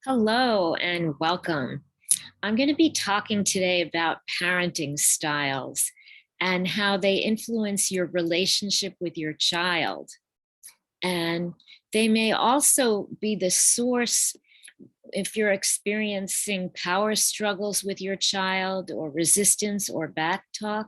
Hello and welcome. I'm going to be talking today about parenting styles and how they influence your relationship with your child. And they may also be the source if you're experiencing power struggles with your child or resistance or backtalk.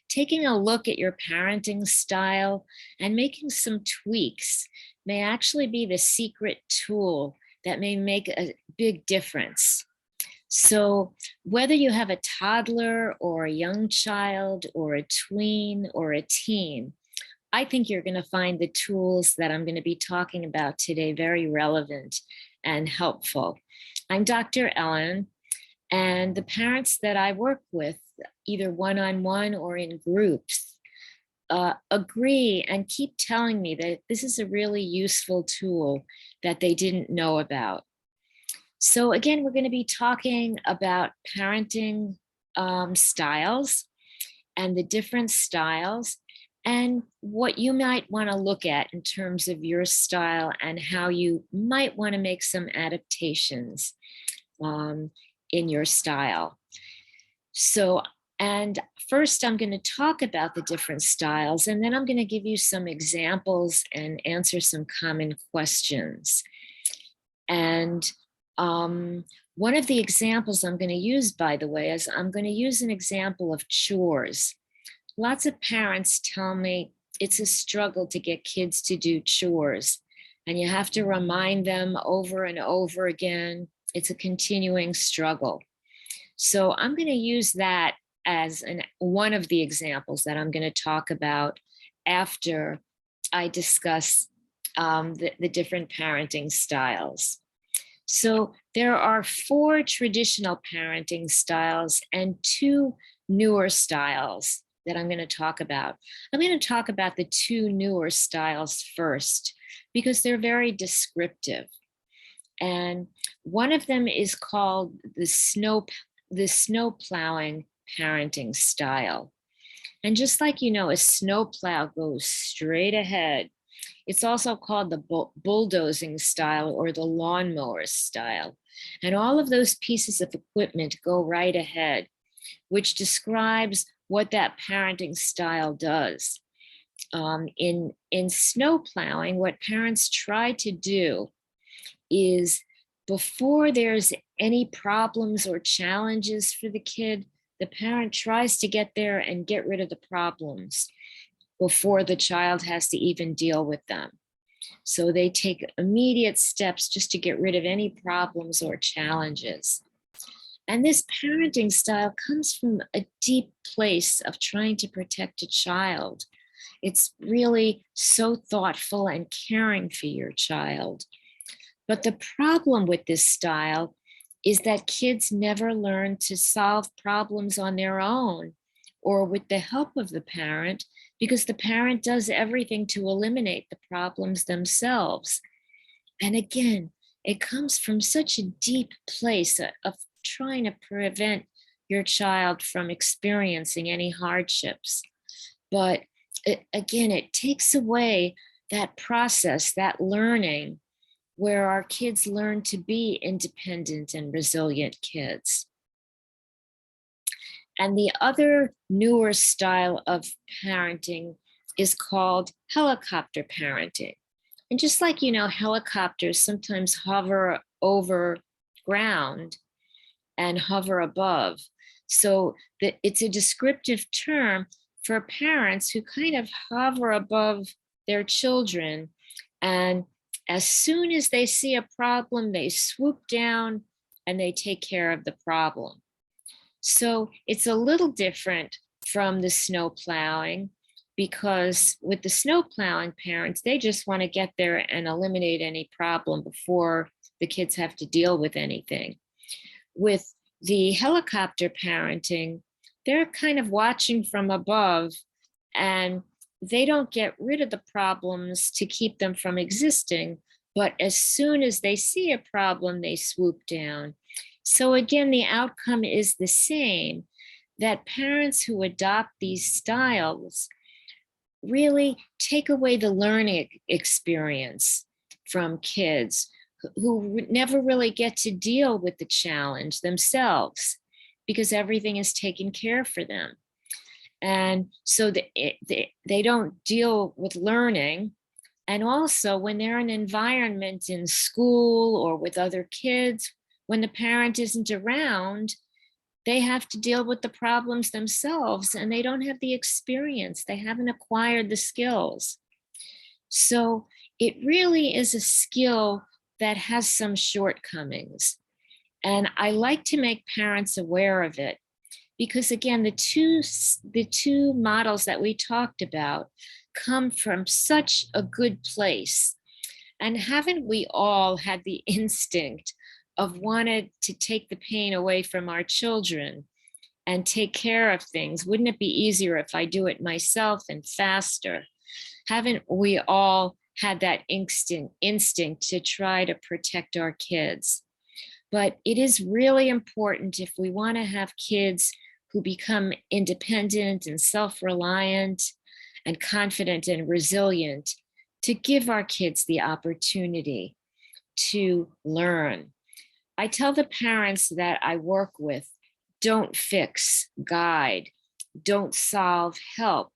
Taking a look at your parenting style and making some tweaks may actually be the secret tool that may make a big difference. So, whether you have a toddler or a young child or a tween or a teen, I think you're going to find the tools that I'm going to be talking about today very relevant and helpful. I'm Dr. Ellen, and the parents that I work with, either one-on-one or in groups, agree and keep telling me that this is a really useful tool that they didn't know about. So again, we're going to be talking about parenting styles and the different styles and what you might want to look at in terms of your style and how you might want to make some adaptations in your style. So, and first I'm going to talk about the different styles, and then I'm going to give you some examples and answer some common questions. And one of the examples I'm going to use, by the way, is I'm going to use an example of chores. Lots of parents tell me it's a struggle to get kids to do chores, and you have to remind them over and over again. It's a continuing struggle. So I'm going to use that as one of the examples that I'm going to talk about after I discuss the different parenting styles. So there are 4 traditional parenting styles and 2 newer styles that I'm going to talk about. I'm going to talk about the 2 newer styles first because they're very descriptive. And one of them is called the snow plowing parenting style. And just like a snow plow goes straight ahead, it's also called the bulldozing style or the lawnmower style. And all of those pieces of equipment go right ahead, which describes what that parenting style does. In snow plowing, what parents try to do is, before there's any problems or challenges for the kid, the parent tries to get there and get rid of the problems before the child has to even deal with them. So they take immediate steps just to get rid of any problems or challenges. And this parenting style comes from a deep place of trying to protect a child. It's really so thoughtful and caring for your child. But the problem with this style is that kids never learn to solve problems on their own or with the help of the parent, because the parent does everything to eliminate the problems themselves. And again, it comes from such a deep place of trying to prevent your child from experiencing any hardships. But it takes away that process, that learning, where our kids learn to be independent and resilient kids. And the other newer style of parenting is called helicopter parenting. And just like, helicopters sometimes hover over ground and hover above. So it's a descriptive term for parents who kind of hover above their children, and as soon as they see a problem, they swoop down and they take care of the problem. So it's a little different from the snow plowing, because with the snow plowing parents, they just want to get there and eliminate any problem before the kids have to deal with anything. With the helicopter parenting, they're kind of watching from above, and they don't get rid of the problems to keep them from existing, but as soon as they see a problem, they swoop down. So again, the outcome is the same, that parents who adopt these styles really take away the learning experience from kids who never really get to deal with the challenge themselves because everything is taken care for them. And so they don't deal with learning. And also when they're in an environment in school or with other kids, when the parent isn't around, they have to deal with the problems themselves and they don't have the experience. They haven't acquired the skills. So it really is a skill that has some shortcomings. And I like to make parents aware of it because, again, the two models that we talked about come from such a good place. And haven't we all had the instinct of wanted to take the pain away from our children and take care of things? Wouldn't it be easier if I do it myself and faster? Haven't we all had that instinct to try to protect our kids? But it is really important, if we want to have kids who become independent and self-reliant and confident and resilient, to give our kids the opportunity to learn. I tell the parents that I work with, don't fix, guide, don't solve, help,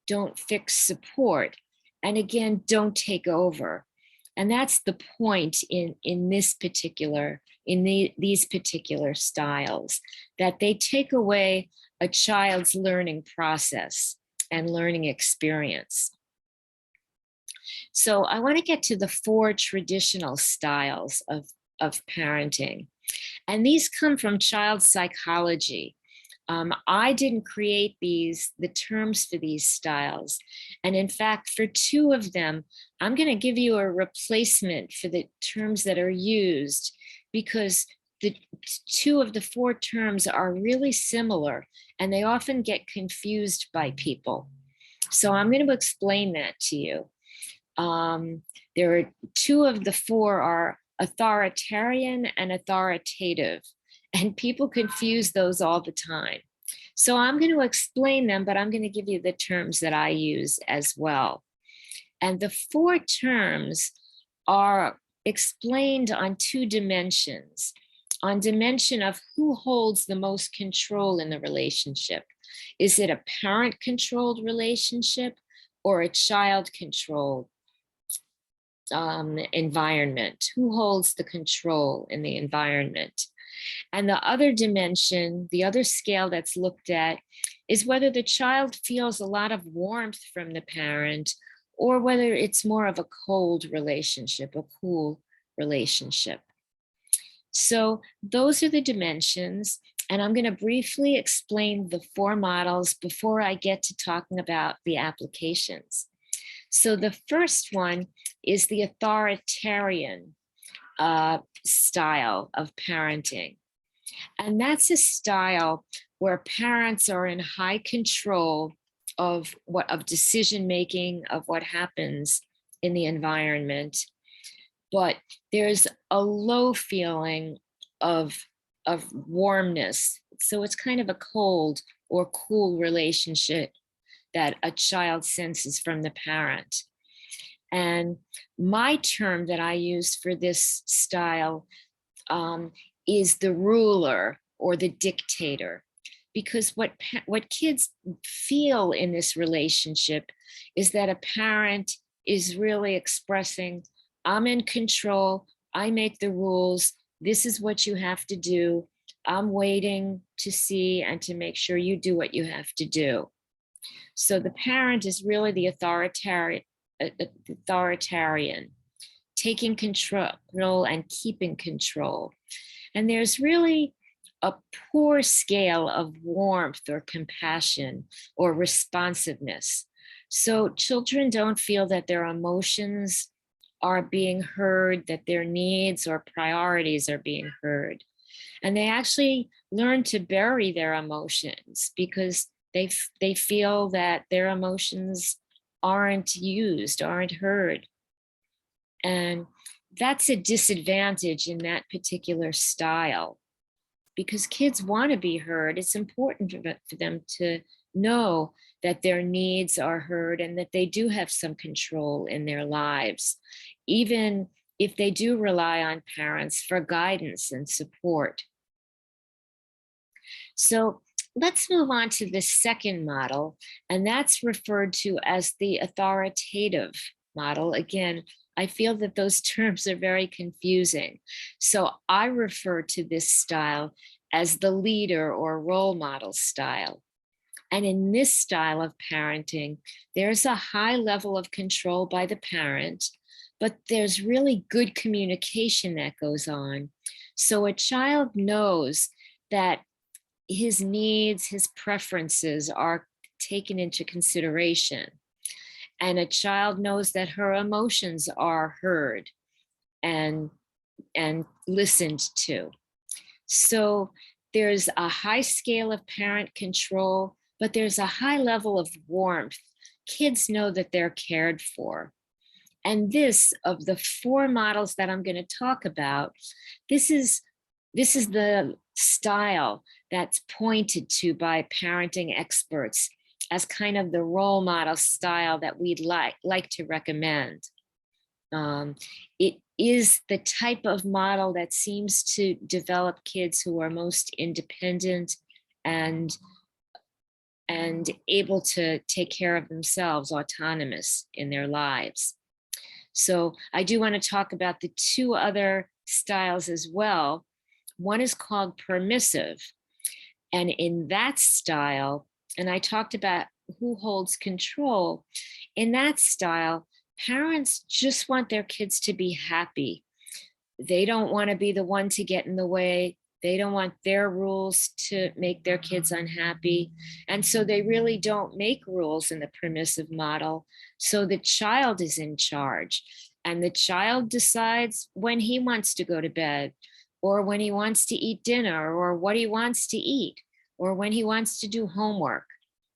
don't fix, support, and again, don't take over. And that's the point in these particular styles, that they take away a child's learning process and learning experience. So I want to get to the 4 traditional styles of parenting. And these come from child psychology. I didn't create the terms for these styles. And in fact, for 2 of them, I'm going to give you a replacement for the terms that are used, because the 2 of the 4 terms are really similar and they often get confused by people. So I'm going to explain that to you. There are 2 of the 4 are authoritarian and authoritative, and people confuse those all the time. So I'm going to explain them, but I'm going to give you the terms that I use as well. And the 4 terms are explained on 2 dimensions. On dimension of who holds the most control in the relationship. Is it a parent-controlled relationship or a child-controlled environment? Who holds the control in the environment? And the other dimension, the other scale that's looked at, is whether the child feels a lot of warmth from the parent or whether it's more of a cold relationship, a cool relationship. So those are the dimensions, and I'm going to briefly explain the 4 models before I get to talking about the applications. So the first one is the authoritarian style of parenting. And that's a style where parents are in high control of decision making, of what happens in the environment. But there's a low feeling of warmness. So it's kind of a cold or cool relationship that a child senses from the parent. And my term that I use for this style is the ruler or the dictator, because what kids feel in this relationship is that a parent is really expressing, I'm in control, I make the rules, this is what you have to do, I'm waiting to see and to make sure you do what you have to do. So the parent is really the authoritarian, taking control and keeping control. And there's really a poor scale of warmth or compassion or responsiveness. So children don't feel that their emotions are being heard, that their needs or priorities are being heard. And they actually learn to bury their emotions because they feel that their emotions aren't used, aren't heard. And that's a disadvantage in that particular style, because kids want to be heard. It's important for them to know that their needs are heard and that they do have some control in their lives, even if they do rely on parents for guidance and support. So let's move on to the second model, and that's referred to as the authoritative model. Again, I feel that those terms are very confusing. So I refer to this style as the leader or role model style. And in this style of parenting, there's a high level of control by the parent, but there's really good communication that goes on. So a child knows that his needs, his preferences are taken into consideration. And a child knows that her emotions are heard and listened to. So there's a high scale of parent control, but there's a high level of warmth. Kids know that they're cared for. And this, of the four models that I'm going to talk about, this is the style that's pointed to by parenting experts as kind of the role model style that we'd like to recommend. It is the type of model that seems to develop kids who are most independent and able to take care of themselves, autonomous in their lives. So I do want to talk about the two other styles as well. One is called permissive. And in that style, and I talked about who holds control, in that style, parents just want their kids to be happy. They don't want to be the one to get in the way. They don't want their rules to make their kids unhappy. And so they really don't make rules in the permissive model. So the child is in charge, and the child decides when he wants to go to bed, or when he wants to eat dinner, or what he wants to eat, or when he wants to do homework.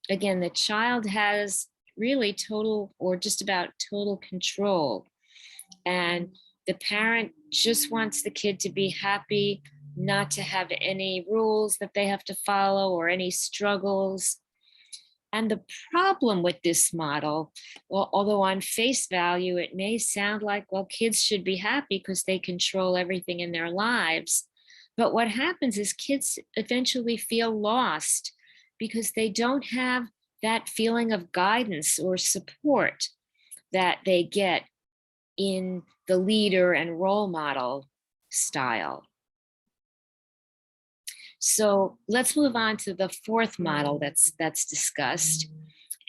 Again, the child has really total or just about total control. And the parent just wants the kid to be happy, not to have any rules that they have to follow or any struggles. And the problem with this model, well, although on face value, it may sound like, well, kids should be happy because they control everything in their lives. But what happens is kids eventually feel lost because they don't have that feeling of guidance or support that they get in the leader and role model style. So let's move on to the fourth model that's discussed,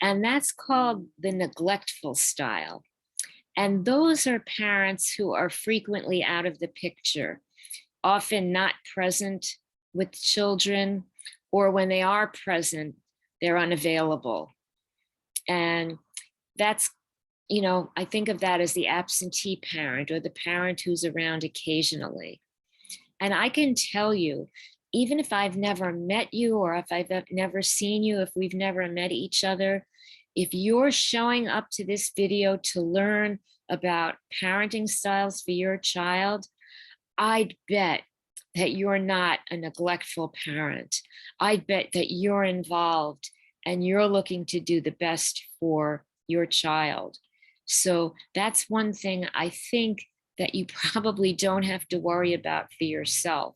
and that's called the neglectful style. And those are parents who are frequently out of the picture, often not present with children, or when they are present, they're unavailable. And that's, I think of that as the absentee parent or the parent who's around occasionally. And I can tell you, even if I've never met you, or if I've never seen you, if we've never met each other, if you're showing up to this video to learn about parenting styles for your child, I'd bet that you're not a neglectful parent. I'd bet that you're involved and you're looking to do the best for your child. So that's one thing I think that you probably don't have to worry about for yourself.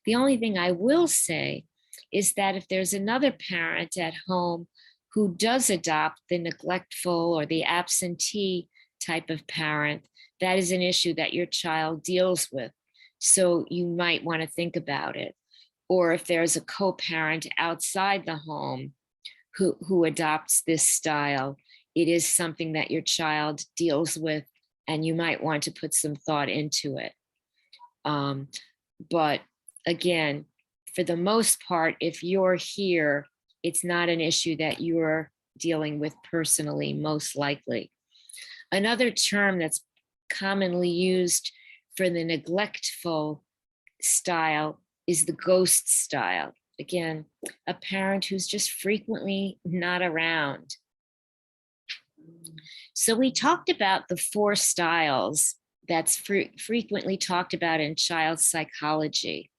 The only thing I will say is that if there's another parent at home who does adopt the neglectful or the absentee type of parent, that is an issue that your child deals with. So you might want to think about it. Or if there's a co-parent outside the home who adopts this style, it is something that your child deals with, and you might want to put some thought into it. But again, for the most part, if you're here, it's not an issue that you're dealing with personally, most likely. Another term that's commonly used for the neglectful style is the ghost style. Again, a parent who's just frequently not around. So we talked about the four styles that's frequently talked about in child psychology.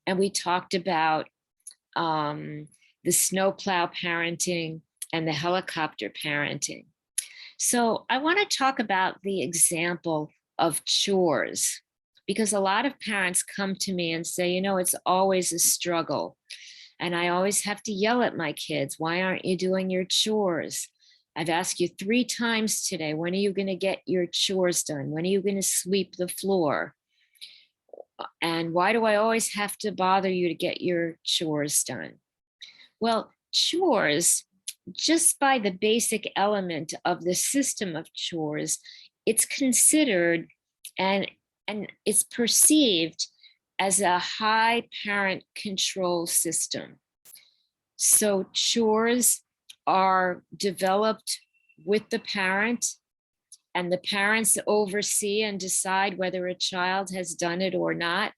And we talked about the snowplow parenting and the helicopter parenting. So I want to talk about the example of chores, because a lot of parents come to me and say, you know, it's always a struggle. And I always have to yell at my kids. Why aren't you doing your chores? I've asked you 3 times today, when are you going to get your chores done? When are you going to sweep the floor? And why do I always have to bother you to get your chores done? Well, chores, just by the basic element of the system of chores, it's considered and it's perceived as a high parent control system. So chores are developed with the parent, and the parents oversee and decide whether a child has done it or not.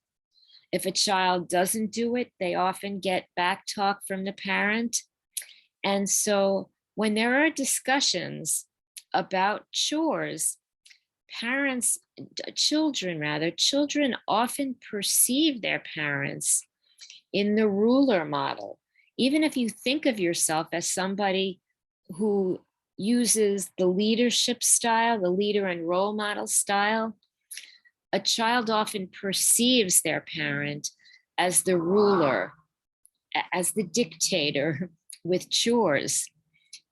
If a child doesn't do it, they often get back talk from the parent. And so when there are discussions about chores, children often perceive their parents in the ruler model. Even if you think of yourself as somebody who uses the leadership style, the leader and role model style, a child often perceives their parent as the ruler, as the dictator with chores.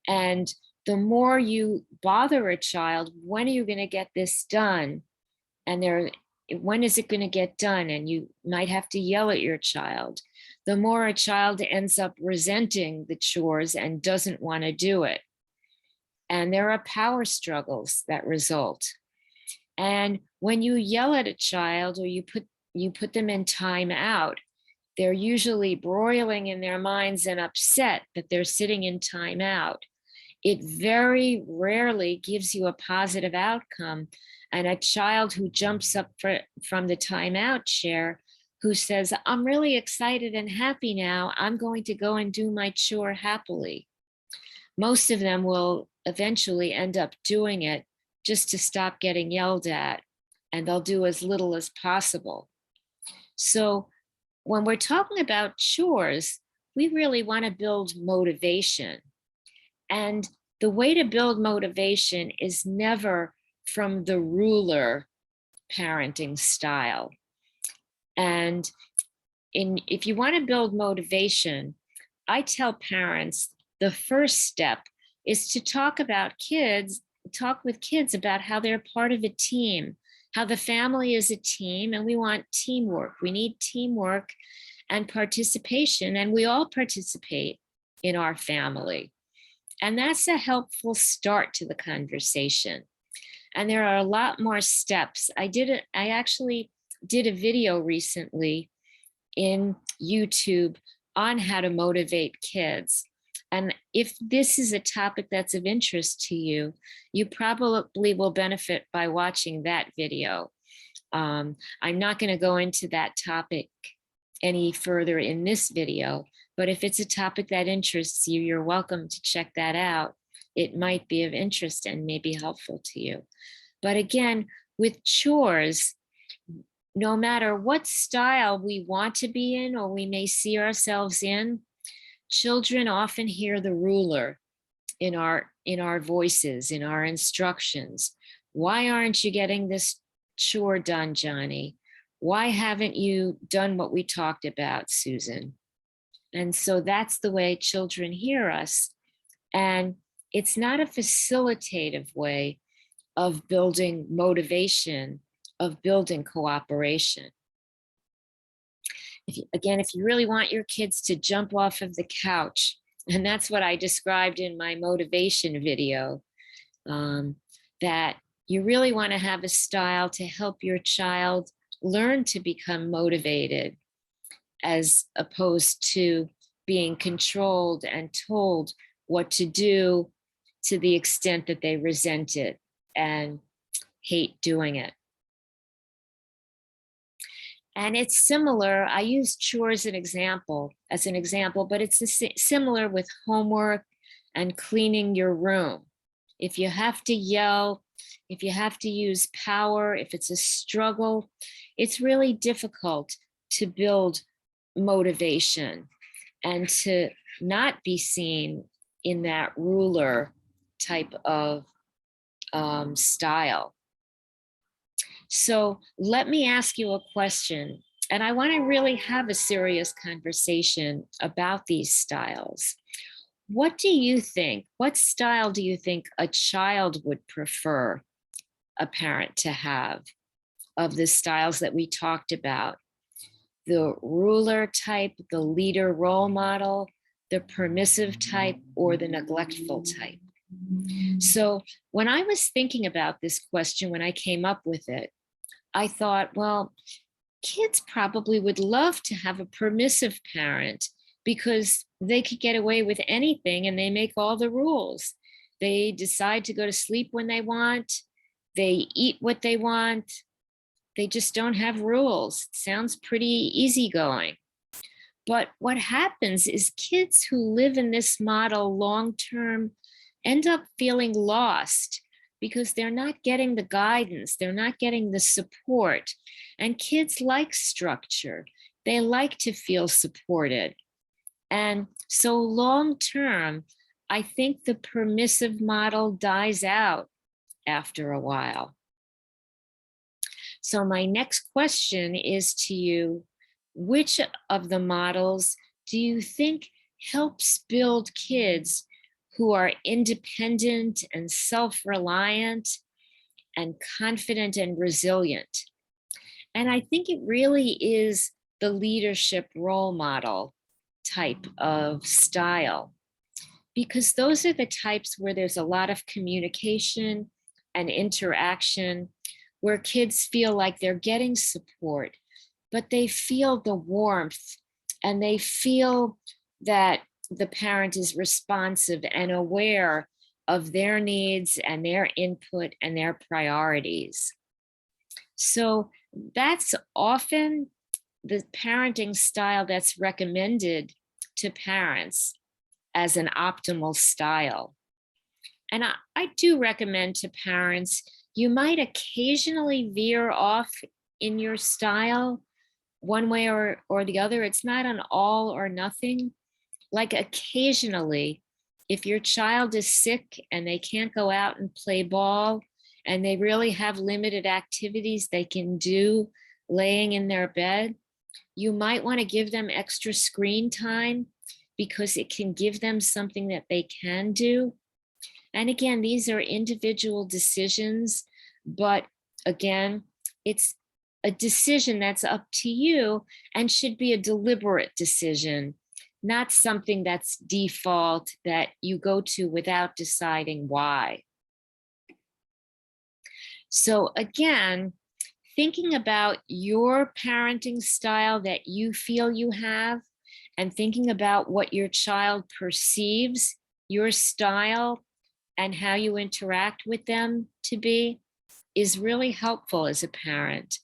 And the more you bother a child, when are you going to get this done? And when is it going to get done? And you might have to yell at your child. The more a child ends up resenting the chores and doesn't want to do it. And there are power struggles that result. And when you yell at a child or you put them in time out, they're usually broiling in their minds and upset that they're sitting in time out. It very rarely gives you a positive outcome. And a child who jumps up from the timeout chair, who says, I'm really excited and happy now, I'm going to go and do my chore happily. Most of them will eventually end up doing it just to stop getting yelled at, and they'll do as little as possible. So when we're talking about chores, we really want to build motivation. And the way to build motivation is never from the ruler parenting style. And if you want to build motivation, I tell parents the first step is to talk with kids about how they're part of a team, how the family is a team, and we want teamwork. We need teamwork and participation, and we all participate in our family. And that's a helpful start to the conversation. And there are a lot more steps. I actually did a video recently in YouTube on how to motivate kids. And if this is a topic that's of interest to you, you probably will benefit by watching that video. I'm not going to go into that topic any further in this video, but if it's a topic that interests you, you're welcome to check that out. It might be of interest and may be helpful to you. But again, with chores, no matter what style we want to be in or we may see ourselves in, children often hear the ruler in our voices, in our instructions. Why aren't you getting this chore done, Johnny? Why haven't you done what we talked about, Susan? And so that's the way children hear us. And it's not a facilitative way of building motivation, of building cooperation. If you really want your kids to jump off of the couch, and that's what I described in my motivation video, that you really want to have a style to help your child learn to become motivated, as opposed to being controlled and told what to do to the extent that they resent it and hate doing it. And it's similar. I use chores as an example, but it's similar with homework and cleaning your room. If you have to yell, if you have to use power, if it's a struggle, it's really difficult to build motivation and to not be seen in that ruler type of style. So let me ask you a question. And I want to really have a serious conversation about these styles. What do you think? What style do you think a child would prefer a parent to have of the styles that we talked about? The ruler type, the leader role model, the permissive type, or the neglectful type? So when I was thinking about this question, when I came up with it, I thought, well, kids probably would love to have a permissive parent because they could get away with anything and they make all the rules. They decide to go to sleep when they want, they eat what they want, they just don't have rules. It sounds pretty easygoing. But what happens is kids who live in this model long term end up feeling lost because they're not getting the guidance, they're not getting the support. And kids like structure, they like to feel supported. And so, long term, I think the permissive model dies out after a while. So, my next question is to you: which of the models do you think helps build kids who are independent and self reliant and confident and resilient? And I think it really is the leadership role model type of style, because those are the types where there's a lot of communication and interaction, where kids feel like they're getting support, but they feel the warmth and they feel that the parent is responsive and aware of their needs and their input and their priorities. So that's often the parenting style that's recommended to parents as an optimal style. And I do recommend to parents, you might occasionally veer off in your style one way or the other. It's not an all or nothing. Like occasionally, if your child is sick and they can't go out and play ball and they really have limited activities they can do laying in their bed, you might want to give them extra screen time because it can give them something that they can do. And again, these are individual decisions, but again, it's a decision that's up to you and should be a deliberate decision, not something that's default that you go to without deciding why. So again, thinking about your parenting style that you feel you have and thinking about what your child perceives your style and how you interact with them to be is really helpful as a parent.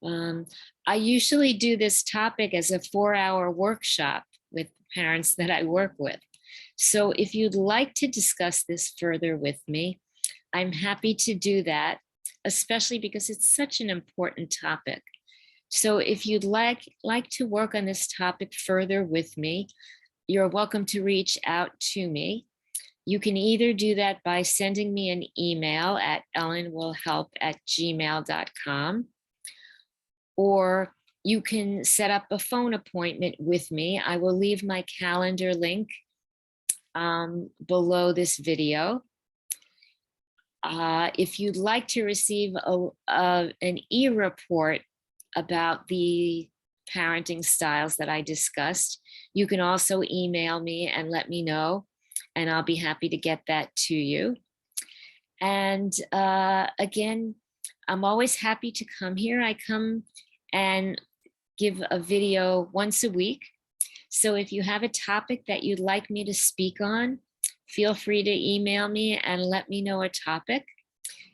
I usually do this topic as a 4-hour workshop with parents that I work with. So if you'd like to discuss this further with me, I'm happy to do that, especially because it's such an important topic. So if you'd like to work on this topic further with me, you're welcome to reach out to me. You can either do that by sending me an email at ellenwillhelp@gmail.com, or you can set up a phone appointment with me. I will leave my calendar link below this video. If you'd like to receive an e-report about the parenting styles that I discussed, you can also email me and let me know, and I'll be happy to get that to you. And again, I'm always happy to come here. I come and give a video once a week. So if you have a topic that you'd like me to speak on, feel free to email me and let me know a topic.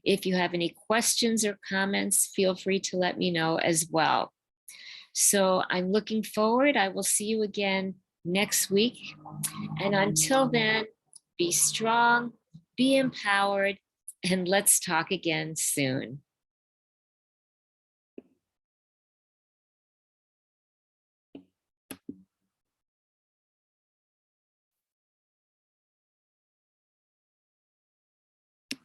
If you have any questions or comments, feel free to let me know as well. So I'm looking forward. I will see you again next week. And until then, be strong, be empowered, and let's talk again soon.